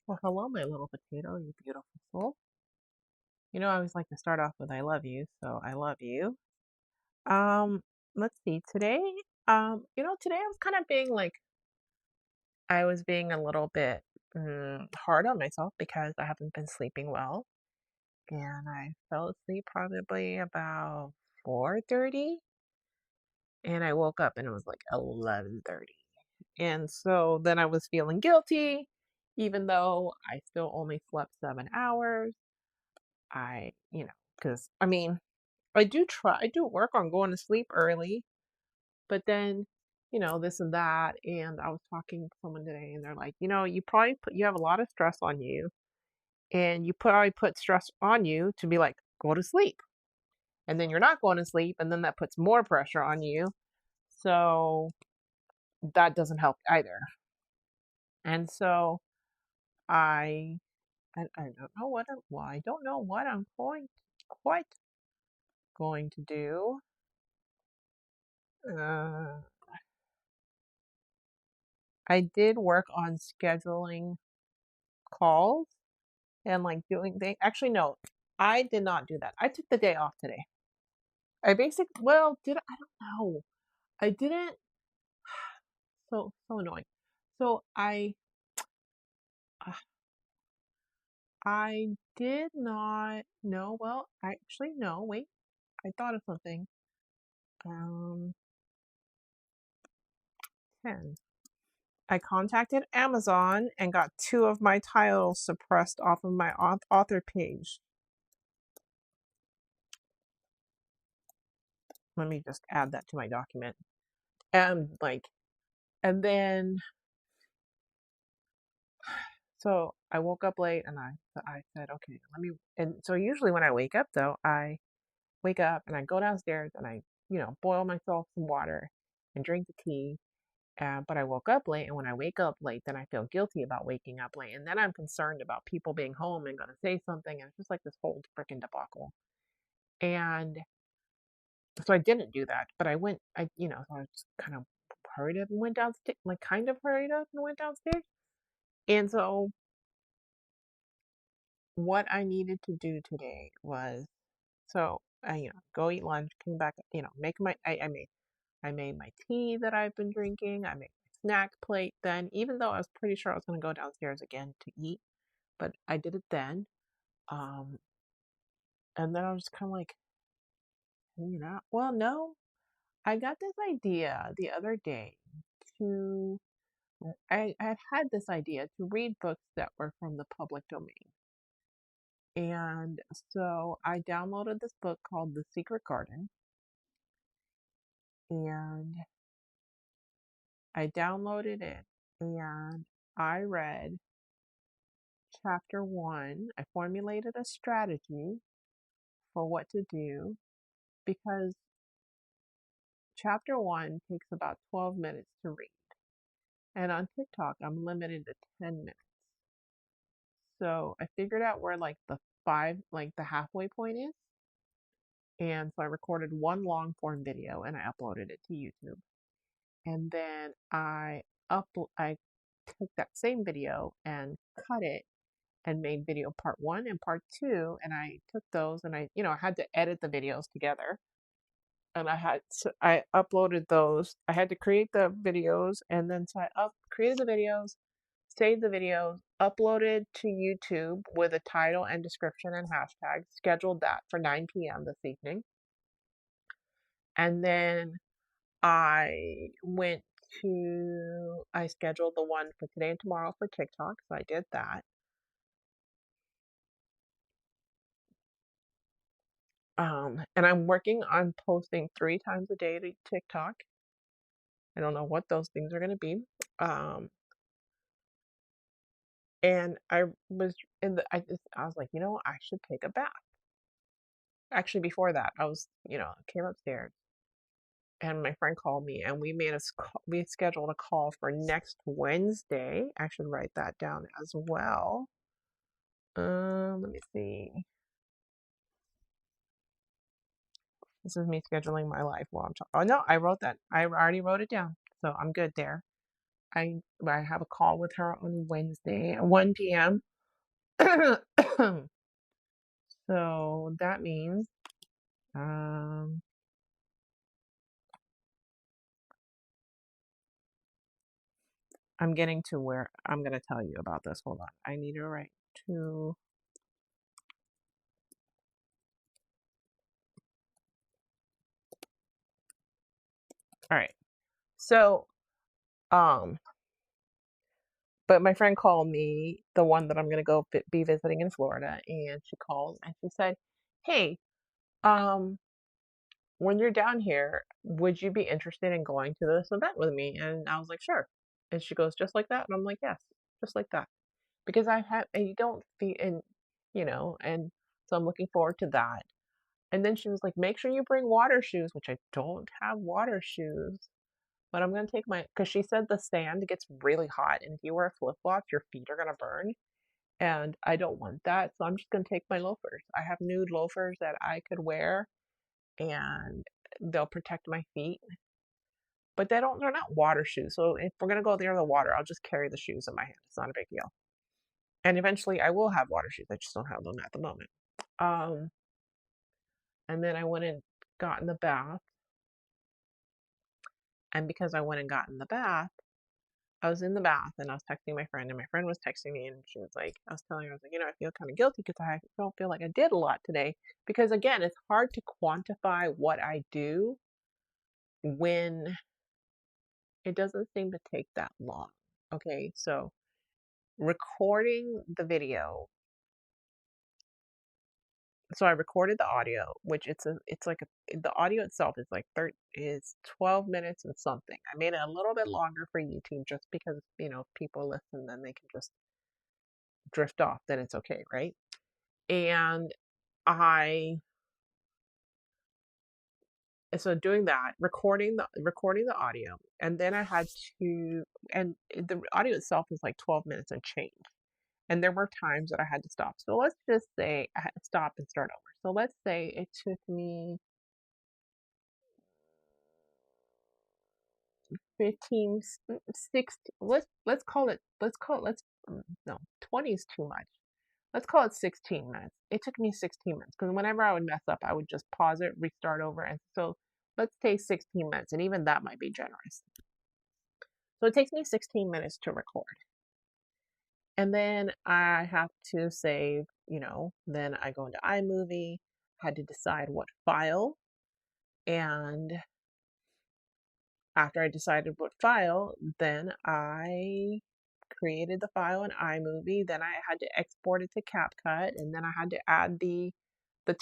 Well, hello, my little potato, you beautiful soul. I always like to start off with I love you, so I love you. Um, let's see. Today I was kind of being like I was being a little bit hard on myself because I haven't been sleeping well, and I fell asleep probably about 4:30, and I woke up and it was like 11:30. And so then I was feeling guilty, even though I still only slept 7 hours. Because I mean, I do work on going to sleep early, but then, this and that. And I was talking to someone today and they're like, you have a lot of stress on you and you probably put stress on you to be like, go to sleep. And then you're not going to sleep. And then that puts more pressure on you. So that doesn't help either. And so I, I don't know I don't know what I'm quite going to do. Uh, I did work on scheduling calls and like doing they actually no, I did not do that. I took the day off today. Did I don't know. I didn't so annoying. So uh, I did not know. Well, actually no, wait. I thought of something. Um 10. I contacted Amazon and got two of my titles suppressed off of my author page. Let me just add that to my document. And then so I woke up late and I said, okay, let me. And so usually when I wake up though, I wake up and I go downstairs and I, boil myself some water and drink the tea. But I woke up late, and when I wake up late, then I feel guilty about waking up late, and then I'm concerned about people being home and gonna say something, and it's just like this whole freaking debacle. And so I didn't do that, but so I was just kind of hurried up and went downstairs, like kind of hurried up and went downstairs. And so what I needed to do today was so I go eat lunch, came back, make my I made my tea that I've been drinking. I made my snack plate then, even though I was pretty sure I was gonna go downstairs again to eat, but I did it then. Um, and then I was kind of like, well, no, I got this idea the other day to I had this idea to read books that were from the public domain. And so I downloaded this book called The Secret Garden, and I downloaded it and I read chapter one. I formulated a strategy for what to do because chapter one takes about 12 minutes to read. And on TikTok, I'm limited to 10 minutes. So I figured out where the halfway point is. And so I recorded one long form video and I uploaded it to YouTube. And then I took that same video and cut it and made video part one and part two. And I took those and I had to edit the videos together. And I uploaded those. I had to create the videos and then so I created the videos, saved the videos, uploaded to YouTube with a title and description and hashtag, scheduled that for 9 p.m. this evening. And then I scheduled the one for today and tomorrow for TikTok, so I did that. And I'm working on posting 3 times a day to TikTok. I don't know what those things are going to be. Um, and I was I was like, I should take a bath. Actually, before that, came upstairs and my friend called me and we scheduled a call for next Wednesday. I should write that down as well. Let me see. This is me scheduling my life while I'm talking. Oh no, I wrote that. I already wrote it down, so I'm good there. I have a call with her on Wednesday at 1 p.m. So that means um I'm getting to where I'm gonna tell you about this. Hold on. I need to write to all right. So um but my friend called me, the one that I'm gonna go be visiting in Florida, and she called and she said, "Hey, um, when you're down here, would you be interested in going to this event with me?" And I was like, "Sure." And she goes, "Just like that?" And I'm like, "Yes, just like that." Because and you don't feel, and and so I'm looking forward to that. And then she was like, "Make sure you bring water shoes," which I don't have water shoes, but I'm gonna take because she said the sand gets really hot, and if you wear flip-flops, your feet are gonna burn. And I don't want that, so I'm just gonna take my loafers. I have nude loafers that I could wear, and they'll protect my feet. But they're not water shoes. So if we're gonna go near the water, I'll just carry the shoes in my hand. It's not a big deal. And eventually I will have water shoes. I just don't have them at the moment. Um, and then I went and got in the bath. And because I went and got in the bath, I was in the bath and I was texting my friend, and my friend was texting me, and she was like, I was telling her, I was like, I feel kind of guilty because I don't feel like I did a lot today. Because again, it's hard to quantify what I do when it doesn't seem to take that long. Okay, so recording the video. So I recorded the audio, which it's like the audio itself is like is 12 minutes and something. I made it a little bit longer for YouTube just because, if people listen, then they can just drift off, then it's okay, right? And I so doing that, recording the audio, and then I had to, and the audio itself is like 12 minutes and change. And there were times that I had to stop. So let's just say I had to stop and start over. So let's say it took me 15, 16, no, 20 is too much. Let's call it 16 minutes. It took me 16 minutes because whenever I would mess up, I would just pause it, restart over. And so let's say 16 minutes, and even that might be generous. So it takes me 16 minutes to record. And then I have to save, then I go into iMovie, had to decide what file. And after I decided what file, then I created the file in iMovie. Then I had to export it to CapCut, and then I had to add the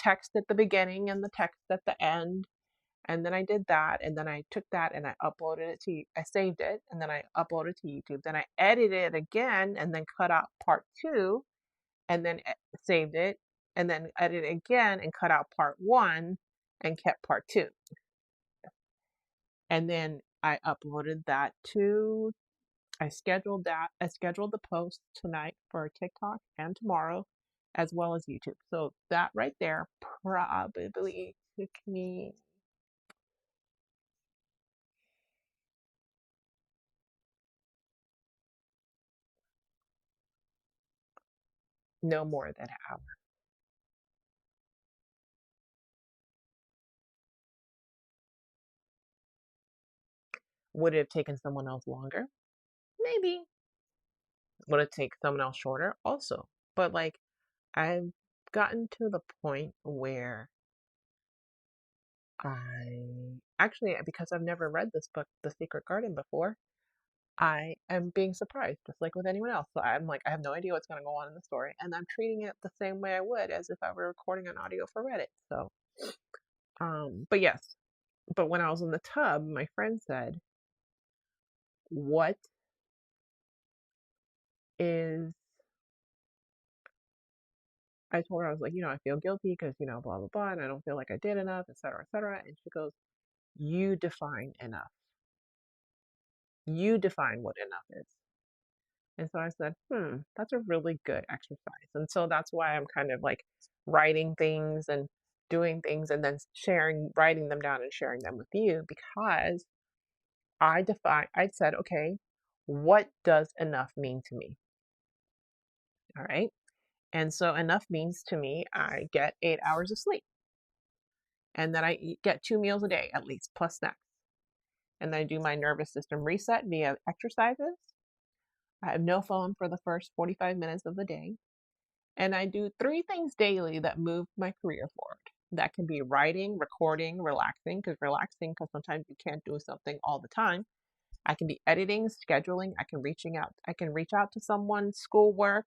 text at the beginning and the text at the end. And then I did that, and then I took that and I saved it, and then I uploaded it to YouTube. Then I edited it again, and then cut out part two, and then saved it, and then edited it again and cut out part one, and kept part two. And then I uploaded that to I scheduled the post tonight for TikTok and tomorrow, as well as YouTube. So that right there probably took me no more than an hour. Would it have taken someone else longer? Maybe. Would it take someone else shorter? Also. But like, I've gotten to the point where actually, because I've never read this book, The Secret Garden, before, I am being surprised, just like with anyone else. So I'm like, I have no idea what's going to go on in the story, and I'm treating it the same way I would as if I were recording an audio for Reddit. So, but yes, but when I was in the tub, my friend said, "What is?" I told her I was like, I feel guilty because blah blah blah, and I don't feel like I did enough, etc., etc. And she goes, "You define enough. You define what enough is." And so I said, that's a really good exercise. And so that's why I'm kind of like writing things and doing things and then writing them down and sharing them with you, because I said, okay, what does enough mean to me? All right. And so enough means to me, I get 8 hours of sleep and then get 2 meals a day at least, plus snacks. And then I do my nervous system reset via exercises. I have no phone for the first 45 minutes of the day. And I do 3 things daily that move my career forward. That can be writing, recording, relaxing, because sometimes you can't do something all the time. I can be editing, scheduling, I can reach out to someone, schoolwork,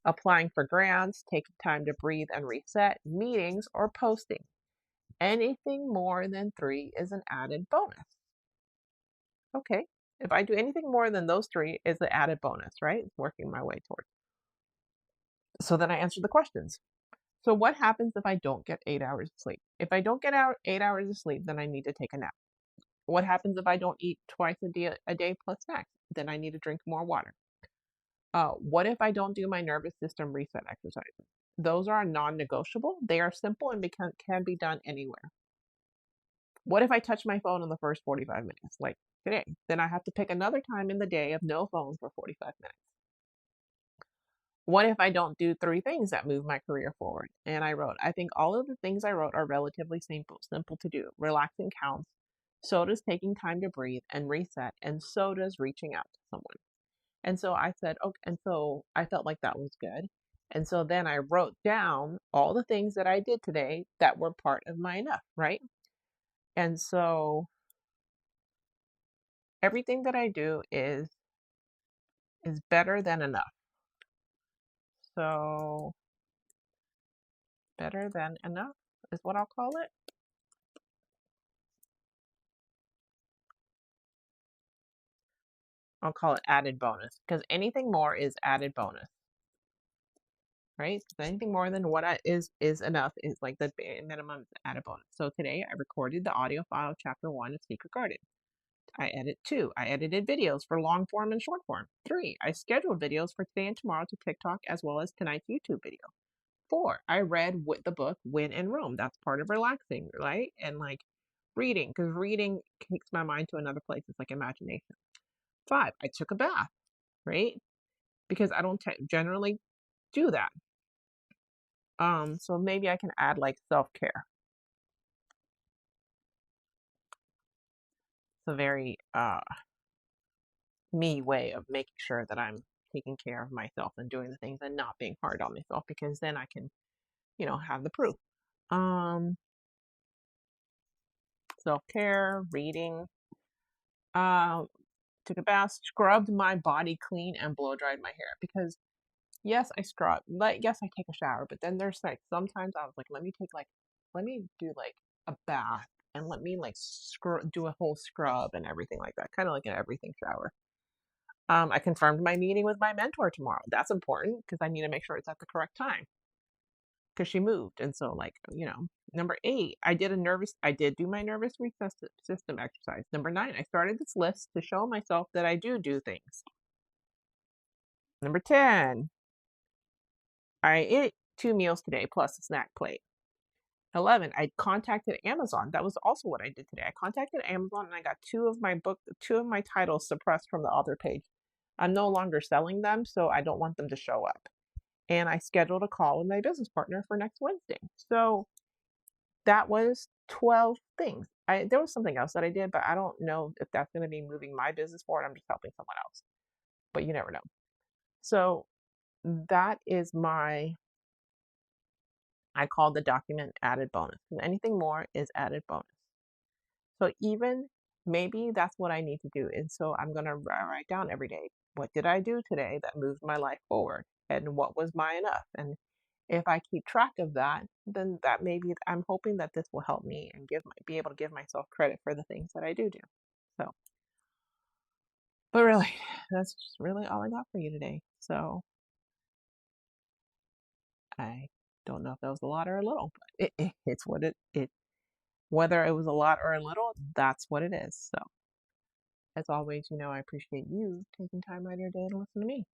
applying for grants, taking time to breathe and reset, meetings, or posting. Anything more than 3 is an added bonus. Okay, if I do anything more than those 3, is an added bonus, right? It's working my way towards. So then I answer the questions. So what happens if I don't get 8 hours of sleep? If I don't get out 8 hours of sleep, then I need to take a nap. What happens if I don't eat twice a day plus snacks? Then I need to drink more water. What if I don't do my nervous system reset exercises? Those are non-negotiable. They are simple and can be done anywhere. What if I touch my phone in the first 45 minutes, like today? Then I have to pick another time in the day of no phone for 45 minutes. What if I don't do 3 things that move my career forward? And I think all of the things I wrote are relatively simple to do. Relaxing counts. So does taking time to breathe and reset. And so does reaching out to someone. And so I said, okay, and so I felt like that was good. And so then I wrote down all the things that I did today that were part of my enough, right? And so everything that I do is better than enough. So better than enough is what I'll call it. I'll call it added bonus because anything more is added bonus, right? So anything more than what is enough is like the minimum added bonus. So today I recorded the audio file of chapter 1 of Secret Garden. I edited videos for long form and short form. 3, I scheduled videos for today and tomorrow to TikTok as well as tonight's YouTube video. 4, I read the book Win in Rome. That's part of relaxing, right? And like reading, because reading takes my mind to another place. It's like imagination. 5, I took a bath, right? Because I don't generally do that. So maybe I can add like self-care. It's a very me way of making sure that I'm taking care of myself and doing the things and not being hard on myself because then I can, have the proof. Self-care, reading, took a bath, scrubbed my body clean and blow dried my hair because yes, I scrub, like yes, I take a shower, but then there's like sometimes I was like, let me do like a bath and let me like do a whole scrub and everything like that, kind of like an everything shower. I confirmed my meeting with my mentor tomorrow. That's important because I need to make sure it's at the correct time because she moved. And so, like, number 8, I did do my nervous system exercise. Number 9, I started this list to show myself that I do things. Number 10, I ate 2 meals today plus a snack plate. 11, I contacted Amazon. That was also what I did today. I contacted Amazon and I got 2 of my titles suppressed from the author page. I'm no longer selling them, so I don't want them to show up. And I scheduled a call with my business partner for next Wednesday. So that was 12 things. There was something else that I did, but I don't know if that's going to be moving my business forward. I'm just helping someone else. But you never know. So that is I call the document added bonus. Anything more is added bonus. So even maybe that's what I need to do. And so I'm going to write down every day, what did I do today that moved my life forward? And what was my enough? And if I keep track of that, then I'm hoping that this will help me and be able to give myself credit for the things that I do. So, but really, that's just really all I got for you today. So I don't know if that was a lot or a little, but it's what whether it was a lot or a little, that's what it is. So as always, I appreciate you taking time out of your day to listen to me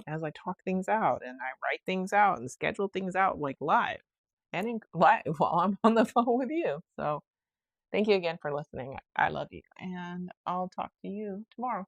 as I talk things out and I write things out and schedule things out like live live while I'm on the phone with you. So thank you again for listening. I love you and I'll talk to you tomorrow.